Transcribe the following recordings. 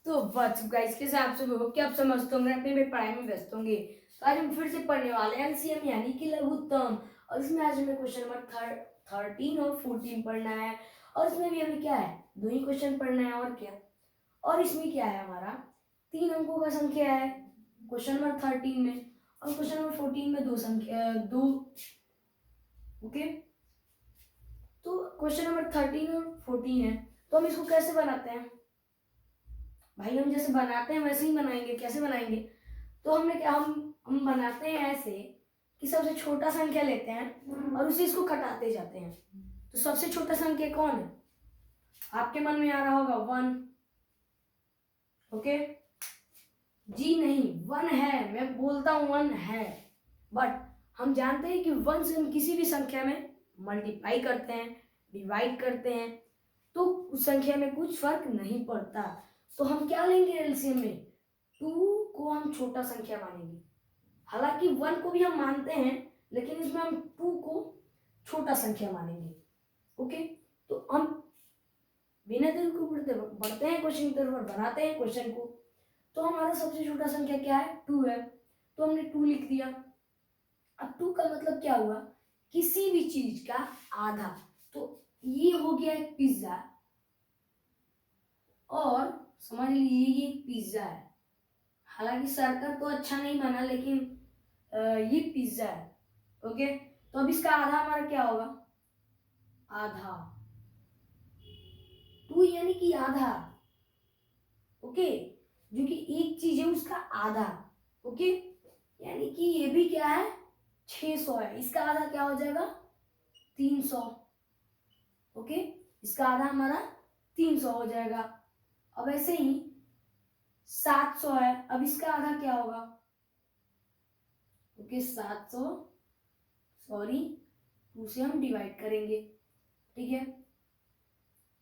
तो WhatsApp guys, कैसे आप सब हो? क्या आप समझते होंगे अपने में पढ़ाई में व्यस्त होंगे। तो आज हम फिर से पढ़ने वाले हैं एलसीएम यानी कि लघुत्तम। और इसमें आज हमें क्वेश्चन नंबर 13 और 14 पढ़ना है। और इसमें भी हमें क्या है, दो ही क्वेश्चन पढ़ना है और क्या। और इसमें क्या है, हमारा 3 अंकों का संख्या है क्वेश्चन नंबर 13 में, और क्वेश्चन नंबर 14 में दो संख्या दो। ओके, तो क्वेश्चन नंबर 13 और 14 है, तो हम इसको कैसे बनाते हैं भाई? हम जैसे बनाते हैं वैसे ही बनाएंगे। कैसे बनाएंगे? तो हमने क्या, हम बनाते हैं ऐसे कि सबसे छोटा संख्या लेते हैं और उसे इसको कटाते जाते हैं। तो सबसे छोटा संख्या कौन है? आपके मन में आ रहा होगा 1। ओके, जी नहीं, 1 है, मैं बोलता हूं 1 है, बट हम जानते हैं कि 1 से हम किसी भी संख्या में मल्टीप्लाई करते हैं, डिवाइड करते हैं, तो उस संख्या में कुछ फर्क नहीं पड़ता। तो हम क्या लेंगे एलसीएम में? 2 को हम छोटा संख्या मानेंगे। हालांकि 1 को भी हम मानते हैं, लेकिन इसमें हम 2 को छोटा संख्या मानेंगे। ओके, तो हम बिना देर को बढ़ते हैं क्वेश्चन की तरफ और बनाते हैं क्वेश्चन को। तो हमारा सबसे छोटा संख्या क्या है? 2 है, तो हमने 2 लिख दिया। अब 2 का मतलब क्या हुआ? किसी भी चीज का आधा। तो ये हो गया एक पिज्जा, और समझ लीजिए ये पिज्जा है। हालांकि सर्कल तो अच्छा नहीं बना, लेकिन ये पिज्जा है। ओके, तो अब इसका आधा हमारा क्या होगा? आधा 2 यानी कि आधा। ओके, जो कि एक चीज है उसका आधा। ओके, यानी कि ये भी क्या है? 600 है। इसका आधा क्या हो जाएगा? 300। ओके, इसका आधा हमारा 300 हो जाएगा। अब ऐसे ही 700 है, अब इसका आधा क्या होगा? ओके, 700, सॉरी, 2 से हम डिवाइड करेंगे। ठीक है,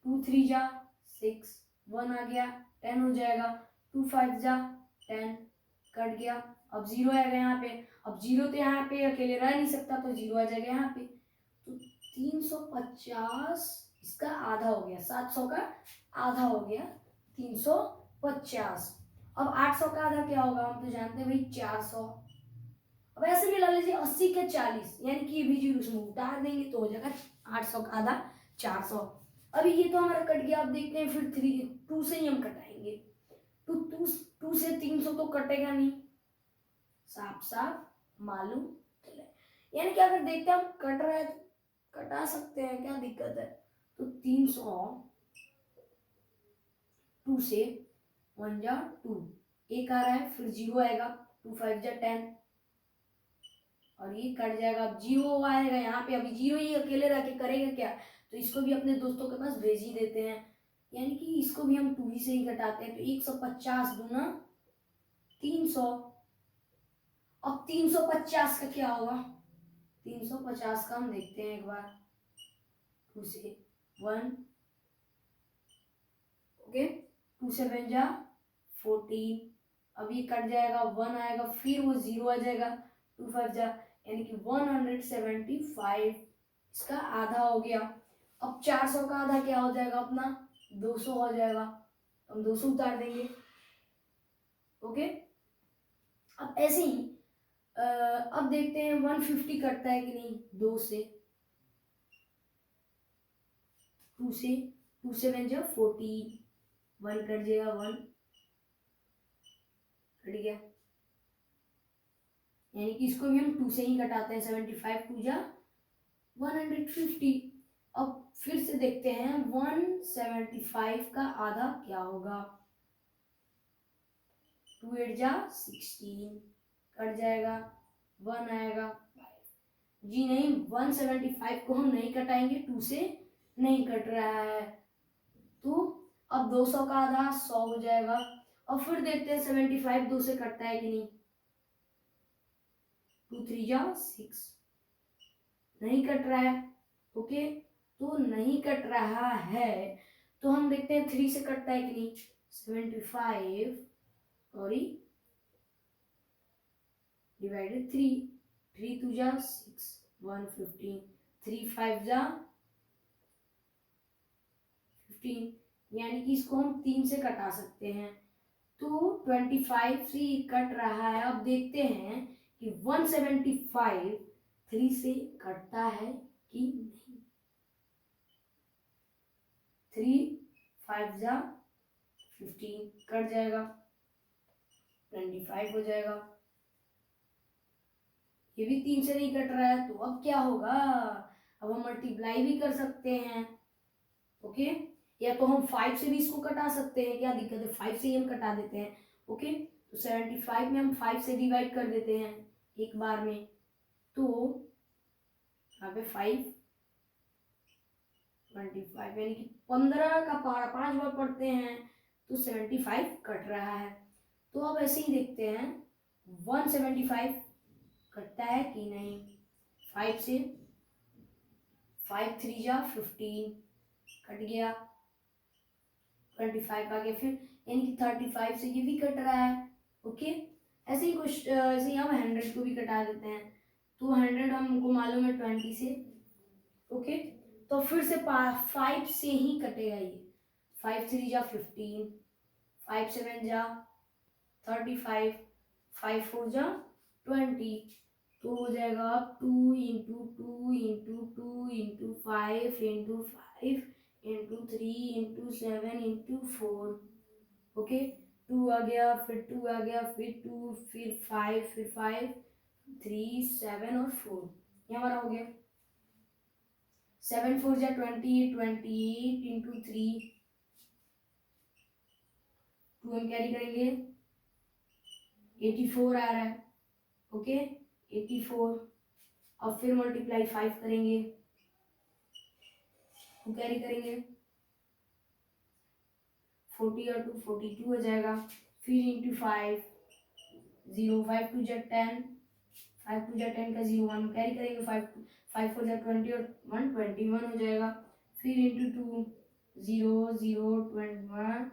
2 3 जा 6, 1 आ गया 10 हो जाएगा। 2 5 जा 10, कट गया। अब 0 आएगा यहाँ पे। अब 0 तो यहाँ पे अकेले रह नहीं सकता, तो 0 आ जाएगा यहाँ पे। तो 350 इसका आधा हो गया, 700 का आधा हो गया 350। अब 800 का आधा क्या होगा? हम तो जानते हैं भाई 400। अब ऐसे मिला लीजिए 80 का 40, यानी कि ये भी 0 से उतार देंगे तो हो जाएगा 800 का आधा 400। अभी ये तो हमारा कट गया। अब देखते हैं फिर 2 से ही हम कटाएंगे। तो 2 से 300 तो कटेगा नहीं, साफ साफ मालूम चले। यानी कि अगर देखते हैं हम कट रहा है तो कटा सकते हैं, क्या दिक्कत है? तो 300 2 से 1 जा 2, एक आ रहा है, फिर 0 आएगा। 2 5 जा 10, और ये कट जाएगा। अब 0 आएगा यहाँ पे। अभी 0 ही अकेले रह के करेगा क्या? तो इसको भी अपने दोस्तों के पास भेज ही देते हैं, यानी कि इसको भी हम 2 ही से ही घटाते हैं। तो 150 दूना 300। अब 350 का क्या होगा? 350 का हम देखते हैं एक बार। 2 से 1, ओके, 2 से 7 जा 14। अब ये कट जाएगा, 1 आएगा, फिर वो 0 आ जाएगा। 2 5 जा, यानी कि 175 इसका आधा हो गया। अब 400 का आधा क्या हो जाएगा अपना? 200 हो जाएगा। हम 200 उतार देंगे। ओके, अब ऐसे ही अब देखते हैं 150 कटता है कि नहीं 2 से। 2 से 2 7 जा 14, 1 कट जाएगा, 1 कट गया, यानी कि इसको भी हम 2 से ही कटाते हैं। 75 2 जा 150। अब फिर से देखते हैं 175 का आधा क्या होगा? 2 8 जा 16, कट जाएगा, 1 आएगा 5। जी नहीं, 175 को हम नहीं कटाएंगे, 2 से नहीं कट रहा है। तो अब 200 का आधा 100 हो जाएगा। और फिर देखते हैं 75 2 से कटता है कि नहीं। 2 3 जा 6, नहीं कट रहा है। ओके, तो नहीं कट रहा है, तो हम देखते हैं 3 से कटता है कि नहीं। 75, सॉरी, डिवाइडेड 3, 3 2 जा 6, 115, 3 5 जा 15, यानी कि इसको हम 3 से कटा सकते हैं। तो 25 से कट रहा है। अब देखते हैं कि 175 3 से कटता है कि नहीं। 3 5 जा 15 कट जाएगा, 25 हो जाएगा। ये भी 3 से नहीं कट रहा है, तो अब क्या होगा, अब हम मल्टीप्लाई भी कर सकते हैं। ओके, या तो हम 5 से भी इसको कटा सकते हैं, क्या दिक्कत है, 5 से ही हम कटा देते हैं। ओके, तो 75 में हम 5 से डिवाइड कर देते हैं एक बार में, तो यहाँ पे 5 25 यानी कि 15 का 5 बार पढ़ते हैं तो 75 कट रहा है। तो अब ऐसे ही देखते हैं 175 कटता है कि नहीं। 5 से 5 3 जा 15 कट गया, 25 आ गया, फिर यानी कि 35 से ये भी कट रहा है। ओके, ऐसे ही कुछ ऐसे ही हम 100 को भी कटा देते हैं, तो 100 हमको मालूम है 20 से। ओके, तो फिर से 5 से ही कटेगा ये। 5 3 जा 15, 5 7 जा 35, 5 4 जा 20, तो हो जाएगा 2 into 2 into 2 into 5 into 5 into 3 into 7 into 4। Okay, 2 आ गया, फिर 2 आ गया, फिर 2, फिर 5, फिर 5, 3 7 और 4, ये हमारा हो गया। 7 4 जा 28, 28 इंटू 3, 2 हम कैरी करेंगे, 84 आ रहा है। ओके, 84, अब फिर मल्टीप्लाई 5 करेंगे, 2 कैरी करेंगे, 40 और 2 42 हो जाएगा, फिर इंटू 5, 0 5 2 जा 10, 5 2 जा 10 का 0 1 कैरी करेंगे, 5 4 जा 20 और 1 21 हो जाएगा, फिर इंटू 2, 0 0 21,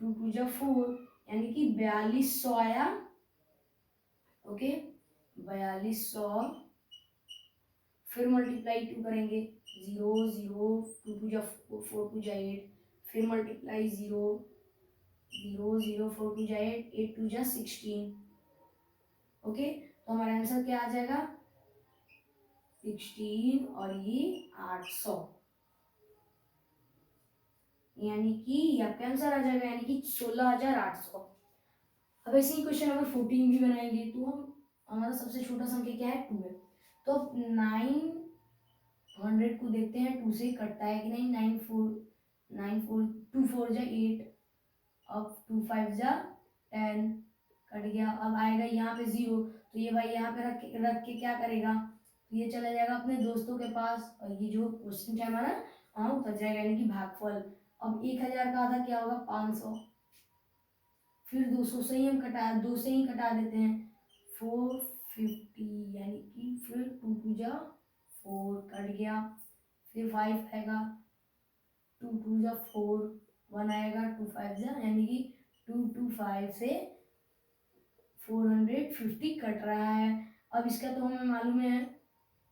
2 2 जा 4 यानी कि 4200 आया। ओके, 4200, फिर मल्टीप्लाई 2 करेंगे, 0 0 2 2 जा 4 2 जा 8, फिर मल्टीप्लाई 0 0 0 4 2 जा 8 8 2 जा 16। ओके, तो हमारा आंसर क्या आ जाएगा, 16 और ये 800, यानी कि आपका आंसर आ जाएगा, यानी कि 16,800। अब ऐसे ही क्वेश्चन नंबर 14 भी बनाएंगे, तो हम हमारा सबसे छोटा संख्या क्या है, 2 है। तो अब 900 को देखते हैं 2 से कटता है कि नहीं। 9 4 2 4 जा 8, अब 2 5 जा 10 कट गया। अब आएगा यहाँ पे 0, तो ये भाई यहाँ पे रख के क्या करेगा, तो ये चला जाएगा अपने दोस्तों के पास, और ये जो क्वेश्चन है हमारा वहाँ उतर जाएगा, यानी कि भागफल। अब 1000 का आधा क्या होगा, 500, फिर 200 से ही हम 2 से ही कटा देते हैं, 450, यानी कि फिर 2 2 जा 4 कट गया, फिर 5 आएगा, 2 2 जा 4, 1 आएगा, 2 5 जा, यानी कि 2 2 5 से 450 कट रहा है। अब इसका तो हमें मालूम है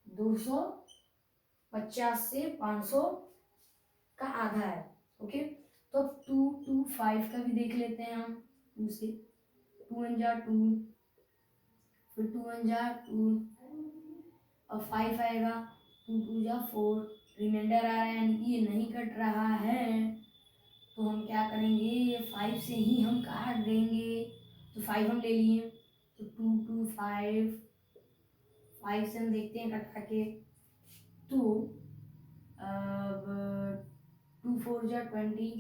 250 से 500 का आधा है। ओके, तो अब 2 2 5 का भी देख लेते हैं हम, 2 से 2 1 जा 2, फिर 2 1 जा 2, और 5 आएगा, 2 2 जा 4, रिमाइंडर आ रहा है, यानी कि ये नहीं कट रहा है, तो हम क्या करेंगे, 5 से ही हम काट देंगे। तो 5 हम ले लिए, तो 2 2 5, 5 से हम देखते हैं कटा के, तो अब 2 4 जा 20,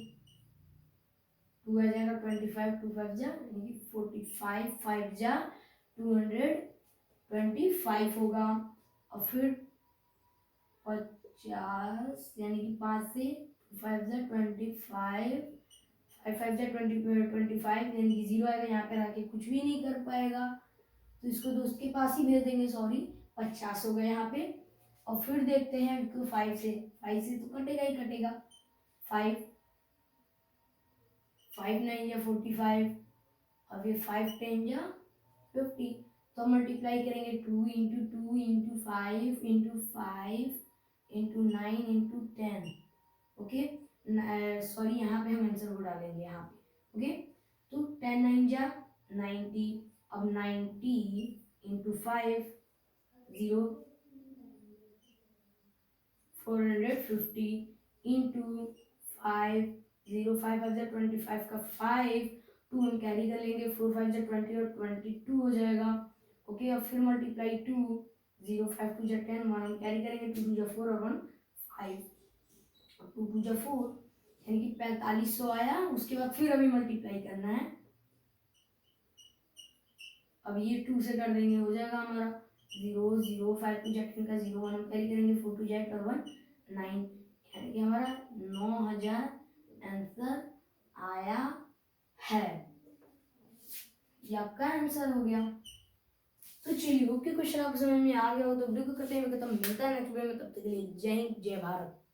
2 आ जाएगा 25, 2 5 जा यानी कि 45, 5 जा 225 होगा, और फिर 50 यानी कि 5 से 5 जा 25, 5 5 जा 25 यानी कि 0 आएगा, यहाँ पे रह के कुछ भी नहीं कर पाएगा, तो इसको दोस्त के पास ही भेज देंगे, सॉरी 50 हो गया यहाँ पे। और फिर देखते हैं तो 5 से तो कटेगा ही कटेगा, 5 5 9 या 45, और ये 5 10 या 50, तो मल्टीप्लाई करेंगे 2 into 2 into 5 into 5 into 9 into 10। Okay, sorry यहाँ पे हम आंसर को डालेंगे यहाँ पे। ओके, तो 10 9 जा 90, अब 90 इंटू 5 0 450 इंटू 5 0 5 5 25 का 5 2 हम कैरी कर लेंगे 4 5 20 और 22 हो जाएगा। ओके, अब फिर मल्टीप्लाई 2 0 5 2 10 1 हम कैरी करेंगे 2 2 4 और 1 5 2 2 4 यानी कि 4500 आया। उसके बाद फिर अभी मल्टीप्लाई करना है, अब ये 2 से कर देंगे, हो जाएगा हमारा 0 0 5 2 10 का 0 1 हम कैरी करेंगे 4 2 8 और 1 9 यानी कि हमारा 9000 आंसर आया है। ये आपका आंसर हो गया। तो चलिए ओके, क्वेश्चन आपको समझ में आ गया हो तो वीडियो को करते हैं खत्म, मिलता है नेक्स्ट वीडियो में, तब तक के लिए जय हिंद जय भारत।